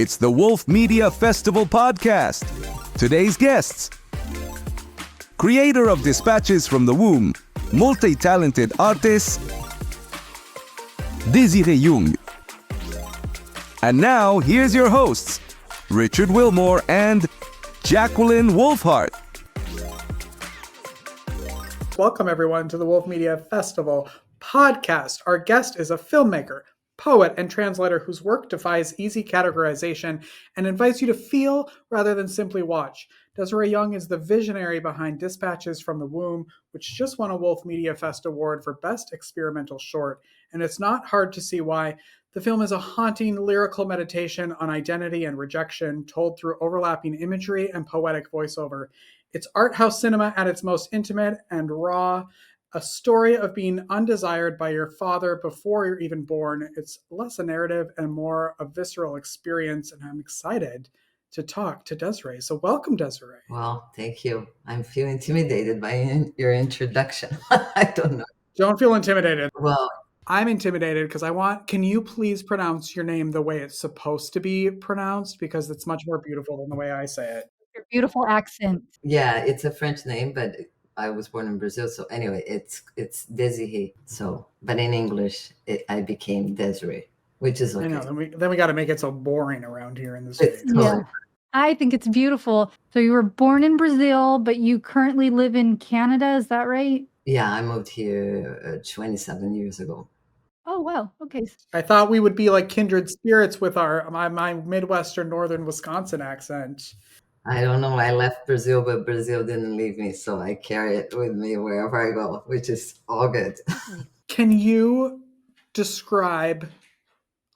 It's the Wolf Media Festival podcast. Today's guests: creator of Dispatches from the Womb, multi-talented artist, Désirée Jung. And now, here's your hosts, Richard Wilmore and Jacquelynn Wolfheart. Welcome, everyone, to the Wolf Media Festival podcast. Our guest is a filmmaker, poet, and translator whose work defies easy categorization and invites you to feel rather than simply watch. Désirée Jung is the visionary behind Dispatches from the Womb, which just won a Wolf Media Fest award for Best Experimental Short. And it's not hard to see why. The film is a haunting lyrical meditation on identity and rejection, told through overlapping imagery and poetic voiceover. It's art house cinema at its most intimate and raw, a story of being undesired by your father before you're even born. It's less a narrative and more a visceral experience, and I'm excited to talk to Désirée. So welcome, Désirée. Well, thank you. I feel intimidated by your introduction. I don't know. Don't feel intimidated. Well, I'm intimidated because can you please pronounce your name the way it's supposed to be pronounced? Because it's much more beautiful than the way I say it. Your beautiful accent. yeah, it's a French name, but I was born in Brazil. So anyway, it's Désirée. So, but in English, I became Désirée, which is okay. I know. Then we got to make it so boring around here in the States. Yeah. I think it's beautiful. So you were born in Brazil, but you currently live in Canada. Is that right? Yeah, I moved here 27 years ago. Oh, wow. Okay. I thought we would be like kindred spirits with my Midwestern Northern Wisconsin accent. I don't know. I left Brazil, but Brazil didn't leave me. So I carry it with me wherever I go, which is all good. Can you describe,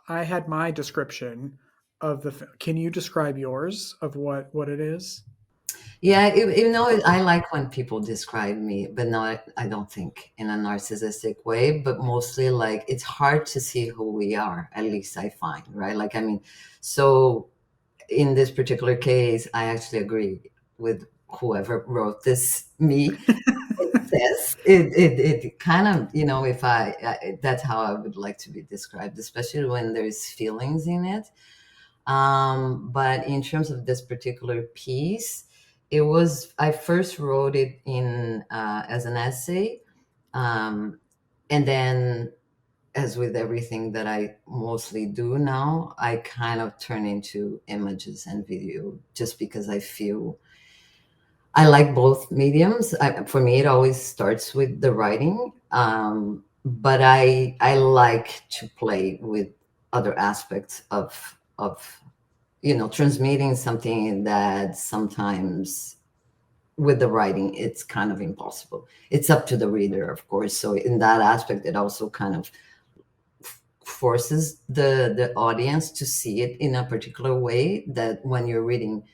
I had my description of the film. Can you describe yours of what it is? Yeah, I like when people describe me, but not, I don't think in a narcissistic way, but mostly like it's hard to see who we are, at least I find, right? Like, I mean, so in this particular case, I actually agree with whoever wrote this, me. It kind of, if that's how I would like to be described, especially when there's feelings in it. But in terms of this particular piece, I first wrote it in as an essay, and then, as with everything that I mostly do now, I kind of turn into images and video, just because I feel I like both mediums. For me, it always starts with the writing, but I like to play with other aspects of transmitting something that sometimes with the writing, it's kind of impossible. It's up to the reader, of course. So in that aspect, it also kind of forces the audience to see it in a particular way, that when you're reading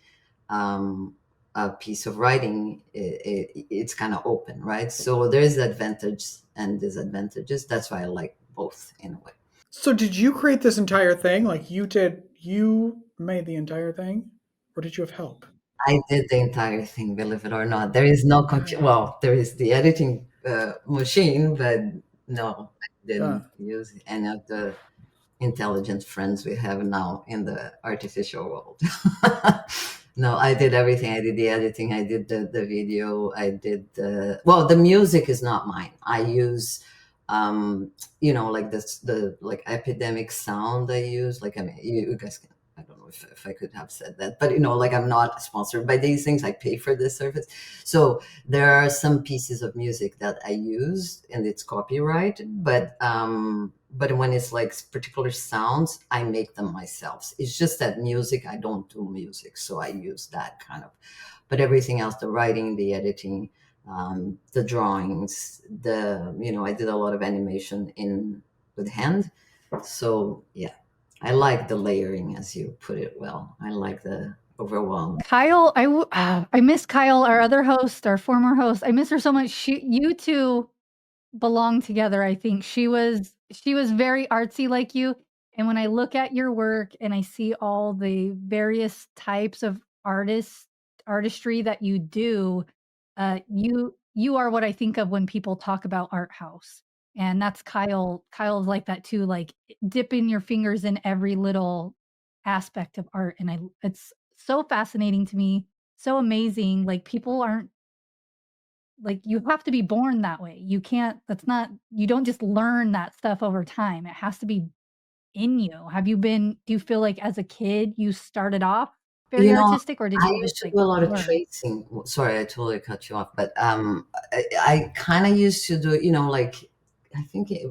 a piece of writing, it's kind of open, right? So there's advantage and disadvantages. That's why I like both in a way. So did you create this entire thing? Like you made the entire thing? Or did you have help? I did the entire thing, believe it or not. There is no well, there is the editing machine, but no, I didn't use any of the intelligent friends we have now in the artificial world. No, I did everything. I did the editing. I did the video. I did the music is not mine. I use like the epidemic sound I use. Like, I mean, you guys can, I don't know if I could have said that, but like, I'm not sponsored by these things. I pay for this service. So there are some pieces of music that I use and it's copyrighted, but when it's like particular sounds, I make them myself. It's just that music, I don't do music. So I use that kind of, but everything else, the writing, the editing, the drawings, I did a lot of animation with hand. So yeah, I like the layering, as you put it well. I like the overwhelm. Kyle, I miss Kyle, our other host, our former host. I miss her so much. You two belong together. I think she was very artsy like you. And when I look at your work and I see all the various types of artistry that you do, you are what I think of when people talk about art house. And that's Kyle. Kyle's like that too, like dipping your fingers in every little aspect of art, and it's so fascinating to me, so amazing. Like people aren't like you have to be born that way. You can't. That's not. You don't just learn that stuff over time. It has to be in you. Do you feel like as a kid you started off very You know, artistic, or did I you just used to like do a lot of learn? tracing. Sorry, I totally cut you off, but I kind of used to do, like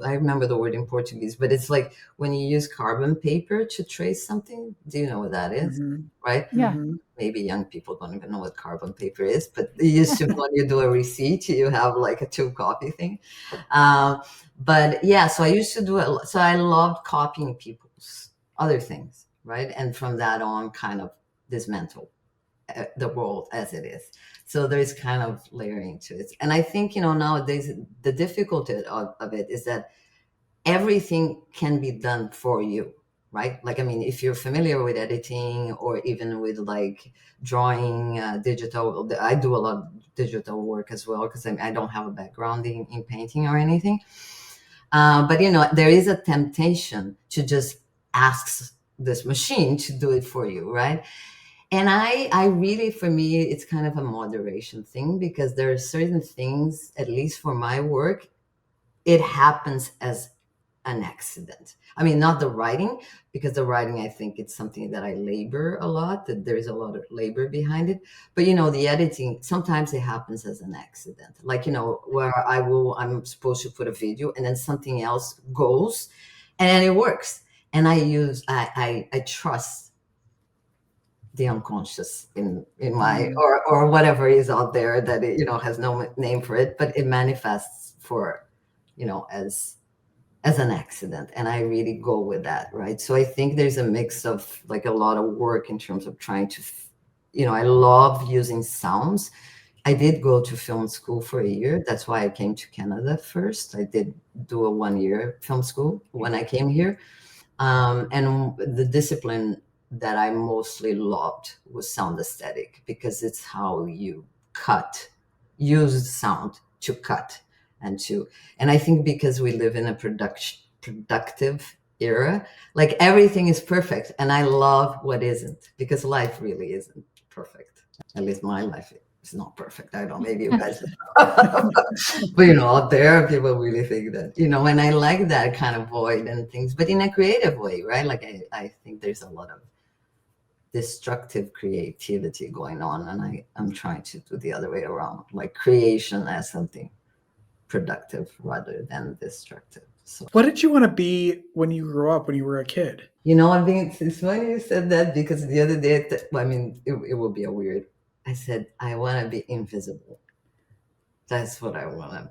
I remember the word in Portuguese, but it's like when you use carbon paper to trace something. Do you know what that is? Mm-hmm. Right? Yeah. Mm-hmm. Maybe young people don't even know what carbon paper is, but it used to when you do a receipt, you have like a two copy thing. But yeah, so I used to do it. So I loved copying people's other things, right? And from that on, kind of dismantle the world as it is. So there's kind of layering to it. And I think, nowadays, the difficulty of it is that everything can be done for you, right? Like, I mean, if you're familiar with editing or even with like drawing, digital, I do a lot of digital work as well because I don't have a background in painting or anything. But, there is a temptation to just ask this machine to do it for you, right? And I really, for me, it's kind of a moderation thing because there are certain things, at least for my work, it happens as an accident. I mean, not the writing, because the writing, I think it's something that I labor a lot, that there's a lot of labor behind it. But, the editing, sometimes it happens as an accident. Like, where I'm supposed to put a video and then something else goes and it works. And I trust the unconscious in my Mm-hmm. or whatever is out there that it, has no name for it, but it manifests for as an accident, and I really go with that, right? So I think there's a mix of like a lot of work in terms of trying to I love using sounds. I did go to film school for a year. That's why I came to Canada first. I did do a 1 year film school when I came here. And the discipline that I mostly loved was sound aesthetic because it's how you use sound to cut and I think because we live in a productive era, like everything is perfect. And I love what isn't, because life really isn't perfect. At least my life is not perfect. I don't know, maybe you guys but out there people really think that, and I like that kind of void and things, but in a creative way, right? Like I think there's a lot of destructive creativity going on, and I'm trying to do the other way around, like creation as something productive rather than destructive. So What did you want to be when you grew up, when you were a kid? I think it's funny you said that, because the other day, I mean, it will be a weird, I said I want to be invisible. That's what I want.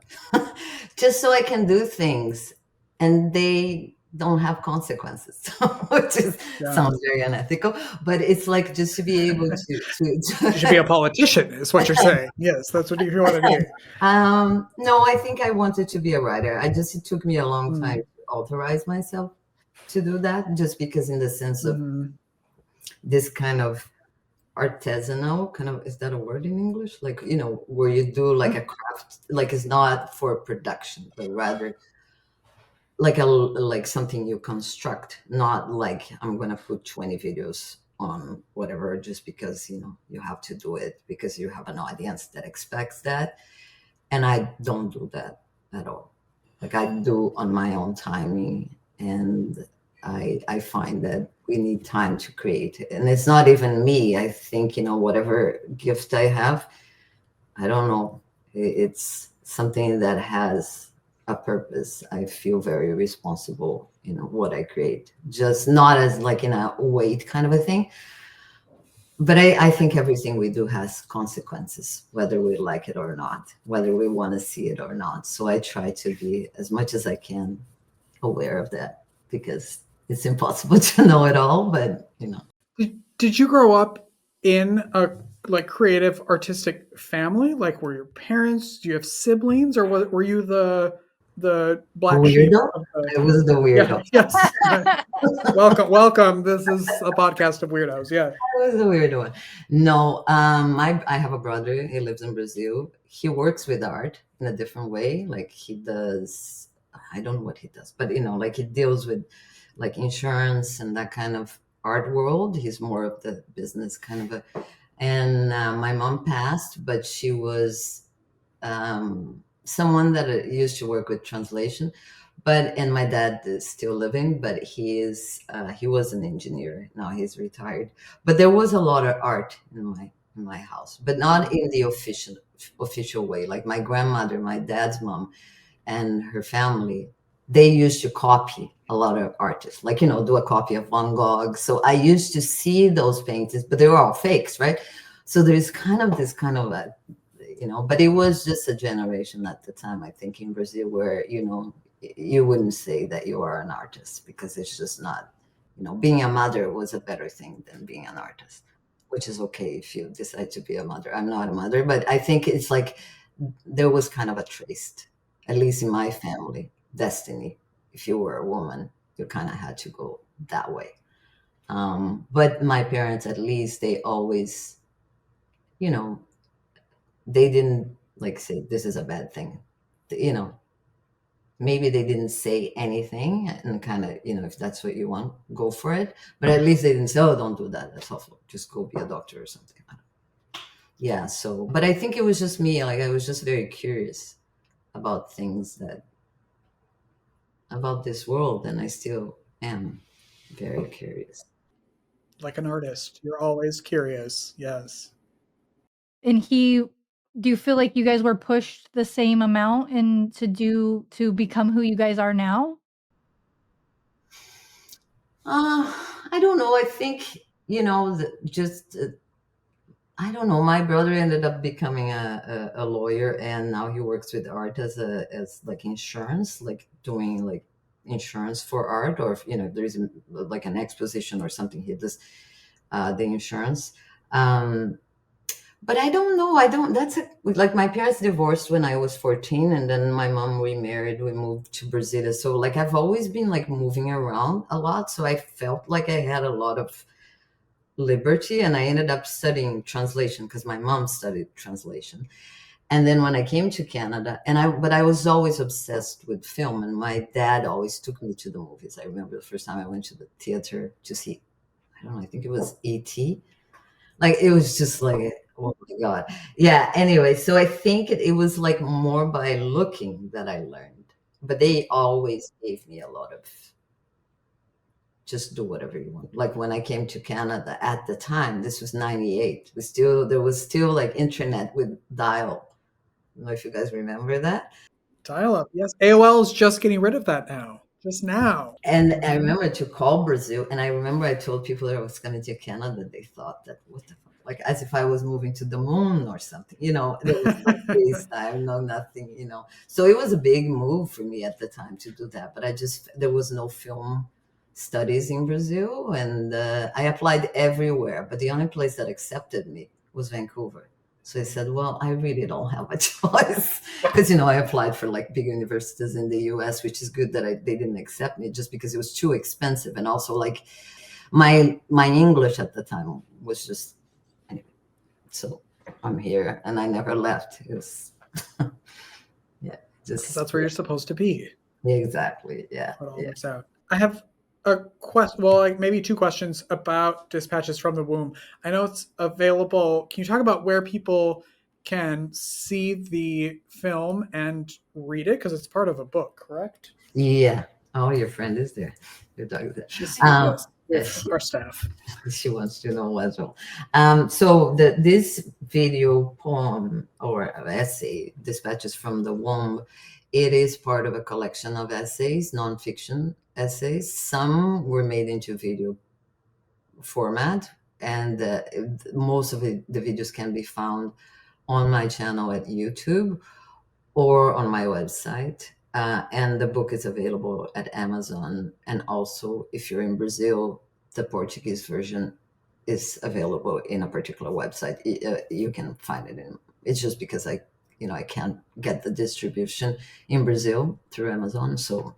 Just so I can do things and they don't have consequences, which Yeah. sounds very unethical, but it's like just to be able to You should be a politician, is what you're saying. Yes, that's what you want to be. No, I think I wanted to be a writer. It took me a long time Mm. to authorize myself to do that, just because in the sense of Mm-hmm. this kind of artisanal kind of, is that a word in English? Like, where you do like a craft, like it's not for production, but rather like something you construct, not like I'm gonna put 20 videos on whatever just because you have to do it because you have an audience that expects that. And I don't do that at all. Like I do on my own timing, and I find that we need time to create it. And it's not even me. I think, whatever gift I have, I don't know, it's something that has a purpose. I feel very responsible, what I create, just not as like in a weight kind of a thing. But I think everything we do has consequences, whether we like it or not, whether we want to see it or not. So I try to be as much as I can aware of that, because it's impossible to know it all. But Did you grow up in a like creative artistic family? Like were your parents? Do you have siblings, or were you the black sheep weirdo. of the? I was the Yeah. weirdo. Yes. Welcome. This is a podcast of weirdos. Yeah. I was the weird one. No, I have a brother. He lives in Brazil. He works with art in a different way. Like he does, I don't know what he does, but like he deals with like insurance and that kind of art world. He's more of the business kind of a. And my mom passed, but she was someone that used to work with translation. And my dad is still living, but he was an engineer. Now he's retired. But there was a lot of art in my house, but not in the official way. Like my grandmother, my dad's mom, and her family, they used to copy a lot of artists, like, do a copy of Van Gogh. So I used to see those paintings, but they were all fakes, right? So there's kind of this kind of a, but it was just a generation at the time, I think, in Brazil, where, you wouldn't say that you are an artist, because it's just not, being a mother was a better thing than being an artist, which is okay if you decide to be a mother. I'm not a mother, but I think it's like there was kind of a traced, at least in my family, destiny. If you were a woman, you kind of had to go that way. But my parents, at least, they always, they didn't like say this is a bad thing. Maybe they didn't say anything, and kind of, if that's what you want, go for it. But at least they didn't say, oh, don't do that, that's awful, just go be a doctor or something. Yeah. So, but I think it was just me. Like, I was just very curious about things about this world, and I still am very curious. Like an artist, you're always curious. Yes. And do you feel like you guys were pushed the same amount to become who you guys are now? I don't know. I think, just I don't know. My brother ended up becoming a lawyer, and now he works with art as like insurance, like doing like insurance for art, or if, if there is like an exposition or something, he does the insurance. But I don't know. Like, my parents divorced when I was 14, and then my mom remarried. We moved to Brazil. So like I've always been like moving around a lot. So I felt like I had a lot of liberty, and I ended up studying translation because my mom studied translation. And then when I came to Canada, but I was always obsessed with film, and my dad always took me to the movies. I remember the first time I went to the theater to see, I don't know, I think it was E.T. Like, it was just like, oh my God. Yeah. Anyway, so I think it was like more by looking that I learned, but they always gave me a lot of just do whatever you want. Like, when I came to Canada at the time, this was 98. There was still like internet with dial. I don't know if you guys remember that. Dial up. Yes. AOL is just getting rid of that now. Just now. And I remember to call Brazil, and I remember I told people that I was coming to Canada. They thought that, what the fuck? Like, as if I was moving to the moon or something. There was no FaceTime, no nothing. So it was a big move for me at the time to do that. But there was no film studies in Brazil, and I applied everywhere, but the only place that accepted me was Vancouver. So I said, well, I really don't have a choice, because, I applied for like big universities in the US, which is good that they didn't accept me, just because it was too expensive. And also, like, my English at the time was just, anyway, so I'm here, and I never left. It was, yeah, just. That's where you're supposed to be. Exactly. Yeah. It all works out. I have a question, well, like maybe two questions about Dispatches from the Womb. I know it's available. Can you talk about where people can see the film and read it? Because it's part of a book, correct? Yeah. Oh, your friend is there. Your dog is there. She's Yes, our staff. she wants to know as well. So this video poem or essay, Dispatches from the Womb, it is part of a collection of essays, nonfiction essays. Some were made into video format, and most of the videos can be found on my channel at YouTube or on my website. And the book is available at Amazon. And also, if you're in Brazil, the Portuguese version is available in a particular website. You can find it in. It's just because I can't get the distribution in Brazil through Amazon. So,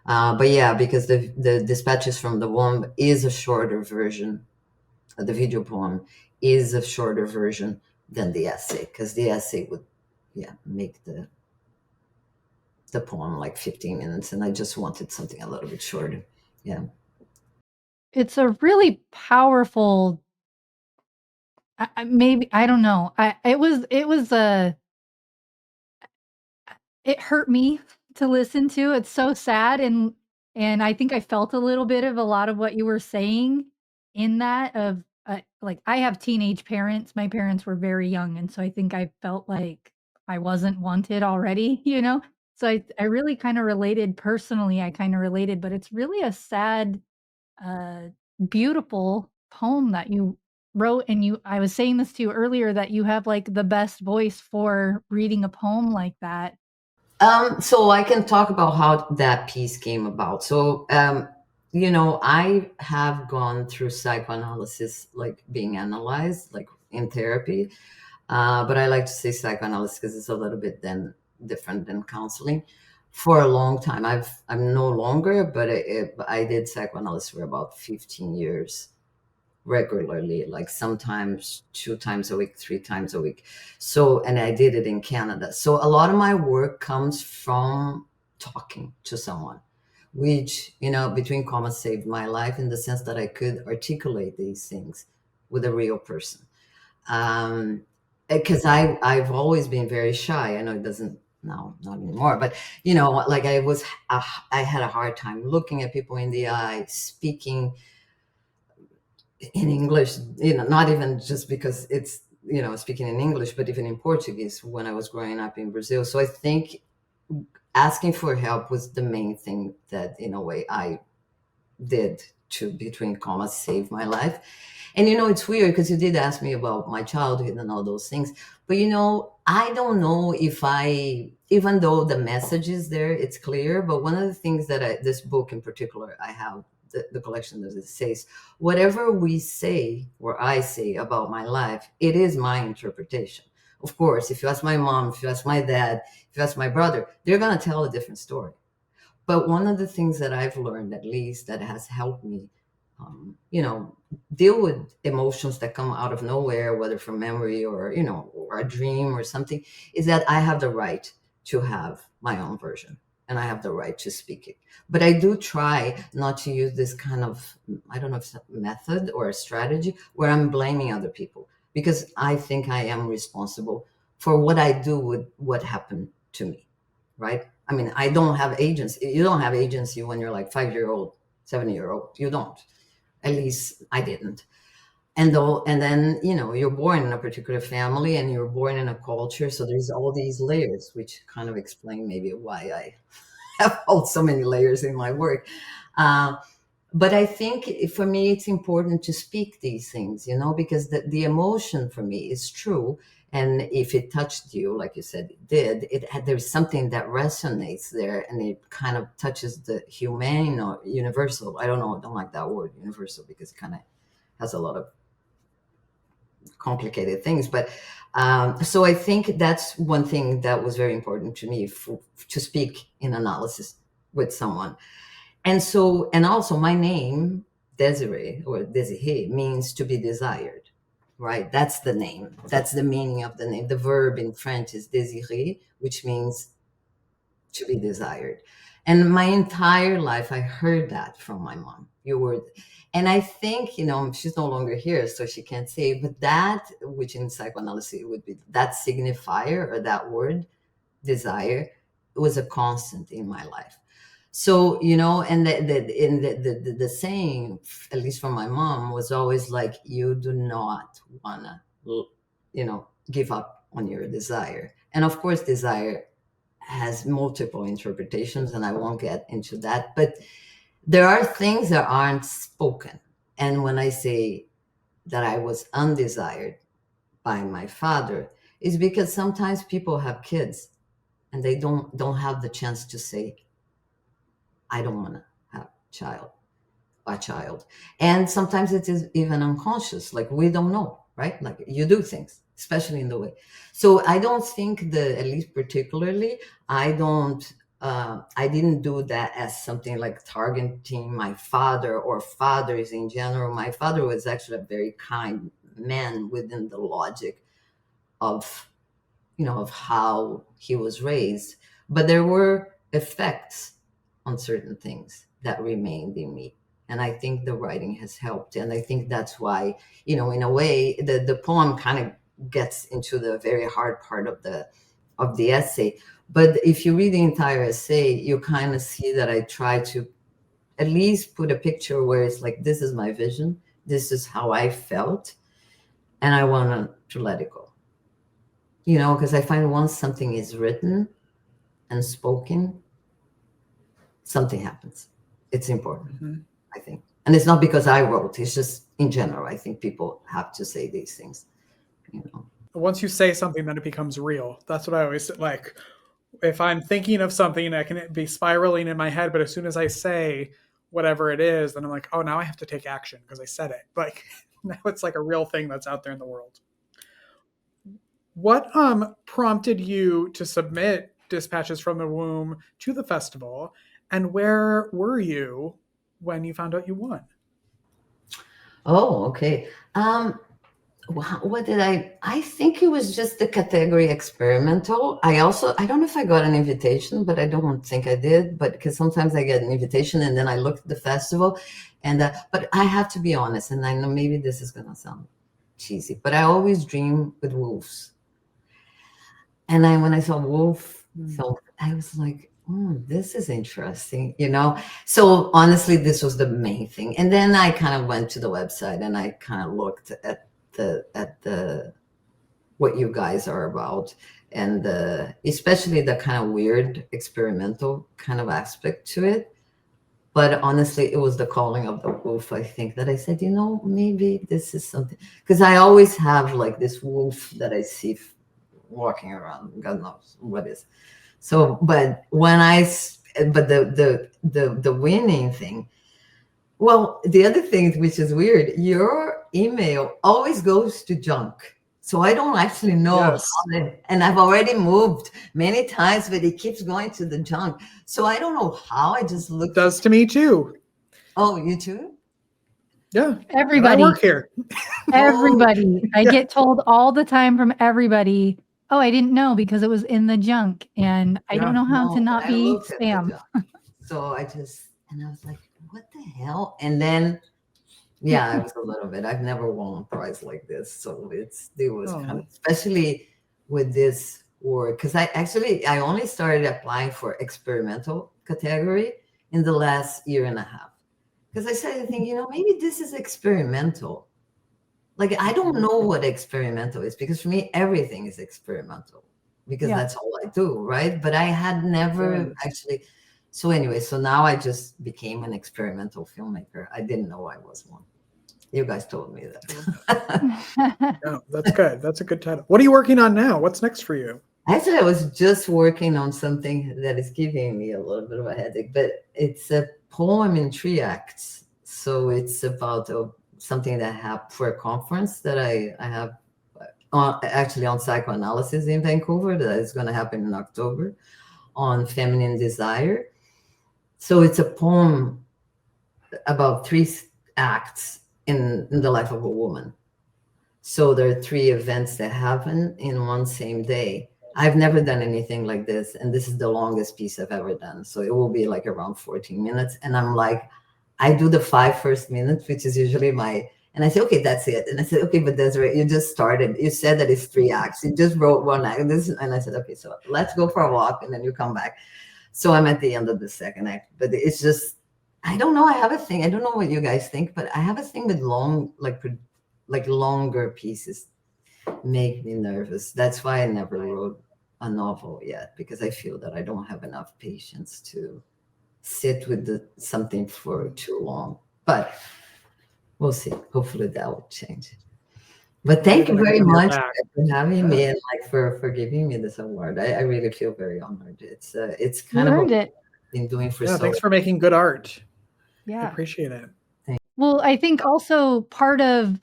but yeah, because the Dispatches from the Womb is a shorter version. The video poem is a shorter version than the essay, because the essay would, make the poem like 15 minutes, and I just wanted something a little bit shorter. Yeah. It's a really powerful, maybe, I don't know. It hurt me to listen to. It's so sad, and I think I felt a little bit of a lot of what you were saying in that of, like, I have teenage parents. My parents were very young, and so I think I felt like I wasn't wanted already, you know? So I really kinda related personally, I kinda related, but it's really a sad, uh, beautiful poem that you wrote, and I was saying this to you earlier that you have, like, the best voice for reading a poem like that. So I can talk about how that piece came about. So, I have gone through psychoanalysis, like being analyzed, like in therapy. But I like to say psychoanalysis because it's a little bit then different than counseling. For a long time, I'm no longer, but I did psychoanalysis for about 15 years regularly, like sometimes 2 times a week, 3 times a week. So, and I did it in Canada. So a lot of my work comes from talking to someone, which, between commas, saved my life in the sense that I could articulate these things with a real person. Because I've always been very shy. I know it doesn't now, not anymore, but like I had a hard time looking at people in the eye, speaking in English, not even just because it's, speaking in English, but even in Portuguese when I was growing up in Brazil. So I think asking for help was the main thing that, in a way, I did to, between commas, save my life. And, it's weird because you did ask me about my childhood and all those things. But, I don't know if even though the message is there, it's clear. But one of the things that this book in particular, I have the collection that it says, whatever we say or I say about my life, it is my interpretation. Of course, if you ask my mom, if you ask my dad, if you ask my brother, they're going to tell a different story. But one of the things that I've learned, at least, that has helped me, deal with emotions that come out of nowhere, whether from memory or a dream or something, is that I have the right to have my own version and I have the right to speak it. But I do try not to use this kind of, I don't know if it's a method or a strategy where I'm blaming other people, because I think I am responsible for what I do with what happened to me, right? I mean, I don't have agency. You don't have agency when you're like 5-year-old, 7-year-old. You don't. At least I didn't. And then, you're born in a particular family and you're born in a culture. So there's all these layers, which kind of explain maybe why I have all so many layers in my work. But I think for me, it's important to speak these things, because the emotion for me is true. And if it touched you, like you said, it did, there's something that resonates there and it kind of touches the humane or universal. I don't know. I don't like that word universal because it kind of has a lot of complicated things. But so I think that's one thing that was very important to me to speak in analysis with someone. And also my name, Désirée or Désirée, means to be desired, right? That's the name. That's the meaning of the name. The verb in French is désirer, which means to be desired. And my entire life, I heard that from my mom. And I think, she's no longer here, so she can't say, but that, which in psychoanalysis would be that signifier or that word, desire, was a constant in my life. So, and the saying, at least from my mom, was always like, you do not want to, give up on your desire. And of course, desire has multiple interpretations, and I won't get into that. But there are things that aren't spoken. And when I say that I was undesired by my father, is because sometimes people have kids and they don't have the chance to say, I don't want to have a child. And sometimes it is even unconscious, like we don't know, right? Like you do things, especially in the way. So I don't think at least particularly, I didn't do that as something like targeting my father or fathers in general. My father was actually a very kind man within the logic of, of how he was raised. But there were effects on certain things that remained in me. And I think the writing has helped. And I think that's why, in a way, the poem kind of gets into the very hard part of the essay. But if you read the entire essay, you kind of see that I try to at least put a picture where it's like, this is my vision, this is how I felt, and I want to let it go. Because I find once something is written and spoken, something happens. It's important, I think. And it's not because I wrote, it's just in general, I think people have to say these things, Once you say something, then it becomes real. That's what I always like. If I'm thinking of something, I can be spiraling in my head, but as soon as I say whatever it is, then I'm like, oh, now I have to take action because I said it. Like now it's like a real thing that's out there in the world. What prompted you to submit Dispatches from the Womb to the festival, and where were you when you found out you won? Oh, okay. What did I think it was just the category experimental. I don't know if I got an invitation, but I don't think I did, but because sometimes I get an invitation and then I look at the festival but I have to be honest, and I know maybe this is going to sound cheesy, but I always dream with wolves. And when I saw wolf film, I was like, this is interesting, So honestly, this was the main thing. And then I kind of went to the website and I kind of looked at the what you guys are about, and especially the kind of weird experimental kind of aspect to it. But honestly, it was the calling of the wolf, I think, that I said, maybe this is something, because I always have like this wolf that I see walking around, God knows what is. So, but the winning thing, well, the other thing which is weird, your email always goes to junk. So I don't actually know and I've already moved many times, but it keeps going to the junk. So I don't know how. I just look. It does to me too. Oh, you too? Yeah. Everybody. And I work here. Everybody. I get told all the time from everybody, oh, I didn't know because it was in the junk. And I don't know how to not be spam. So I was like, what the hell? And then, yeah, it was a little bit. I've never won a prize like this. So it was kind of, especially with this work, because I only started applying for experimental category in the last year and a half. Because I started thinking, maybe this is experimental. Like, I don't know what experimental is, because for me, everything is experimental, because that's all I do, right? But I had never actually. So anyway, so now I just became an experimental filmmaker. I didn't know I was one. You guys told me that. Yeah, that's good. That's a good title. What are you working on now? What's next for you? Actually, I was just working on something that is giving me a little bit of a headache, but it's a poem in 3 acts. So it's about something that I have for a conference that I have actually on psychoanalysis in Vancouver that is going to happen in October, on feminine desire. So it's a poem about 3 acts in the life of a woman. So there are 3 events that happen in one same day. I've never done anything like this, and this is the longest piece I've ever done. So it will be like around 14 minutes. And I'm like, I do the 5 first minutes, which is usually and I say, okay, that's it. And I said, okay, but Desiree, you just started. You said that it's 3 acts. You just wrote 1 act. And I said, okay, so let's go for a walk, and then you come back. So I'm at the end of the 2nd act, but it's just, I don't know. I have a thing. I don't know what you guys think, but I have a thing with longer pieces make me nervous. That's why I never wrote a novel yet, because I feel that I don't have enough patience to sit with something for too long. But we'll see. Hopefully that will change. But thank you very much for having me and for giving me this award. I really feel very honored. It's kind of what I've been doing for so long. Thanks for making good art. Yeah, I appreciate it. Well, I think also part of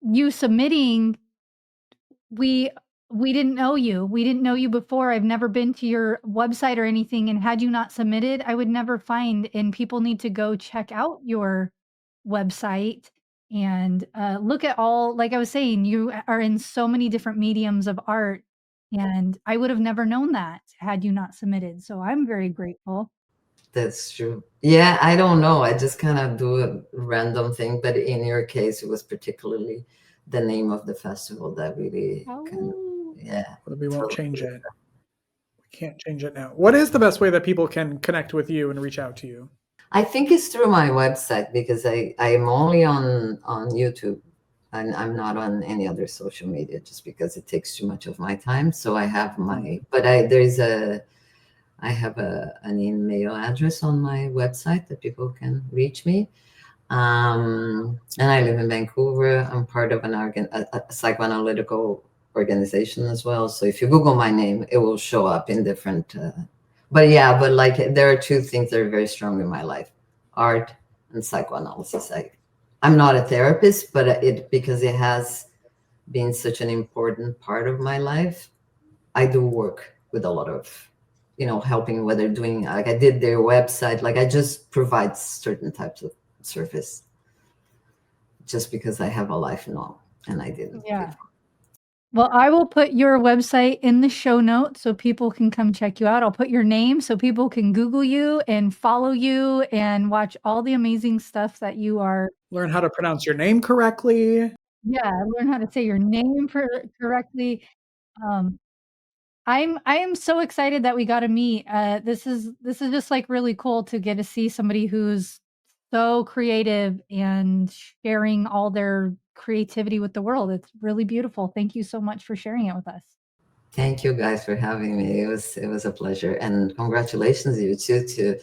you submitting, we didn't know you. We didn't know you before. I've never been to your website or anything. And had you not submitted, I would never find. And people need to go check out your website and look at all, like I was saying, you are in so many different mediums of art. And I would have never known that had you not submitted. So I'm very grateful. That's true. Yeah, I don't know. I just kind of do a random thing, but in your case, it was particularly the name of the festival that really kind of, yeah. But we won't change it. We can't change it now. What is the best way that people can connect with you and reach out to you? I think it's through my website because I am only on YouTube and I'm not on any other social media just because it takes too much of my time. So I have I have an email address on my website that people can reach me. And I live in Vancouver. I'm part of a psychoanalytical organization as well. So if you Google my name, it will show up in different. But like there are two things that are very strong in my life: art and psychoanalysis. I'm not a therapist, but because it has been such an important part of my life, I do work with a lot of, helping, whether doing, like I did their website, like I just provide certain types of service just because I have a life now and I didn't. Yeah. Well, I will put your website in the show notes so people can come check you out. I'll put your name so people can Google you and follow you and watch all the amazing stuff that you are. Learn how to pronounce your name correctly. Yeah, learn how to say your name correctly. I am so excited that we got to meet. This is just like really cool to get to see somebody who's so creative and sharing all their creativity with the world. It's really beautiful. Thank you so much for sharing it with us. Thank you guys for having me. It was a pleasure, and congratulations you too to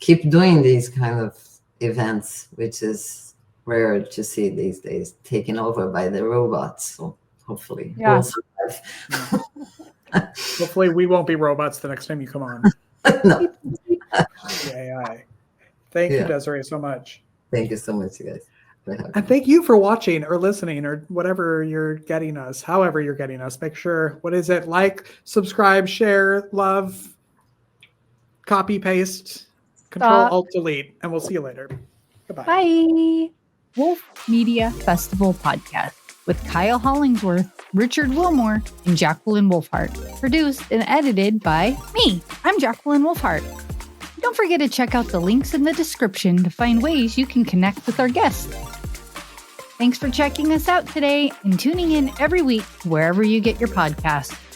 keep doing these kind of events, which is rare to see these days, taken over by the robots. So hopefully we'll survive. Hopefully we won't be robots the next time you come on. No. AI. Thank you, Désirée, so much. Thank you so much, you guys. And thank you for watching or listening or whatever you're getting us, however you're getting us. Make sure, like, subscribe, share, love, copy, paste, Control, Alt, Delete, and we'll see you later. Goodbye. Bye. Wolf Media Festival Podcast with Kyle Hollingsworth, Richard Wilmore, and Jacquelynn Wolfheart. Produced and edited by me. I'm Jacquelynn Wolfheart. Don't forget to check out the links in the description to find ways you can connect with our guests. Thanks for checking us out today and tuning in every week wherever you get your podcasts.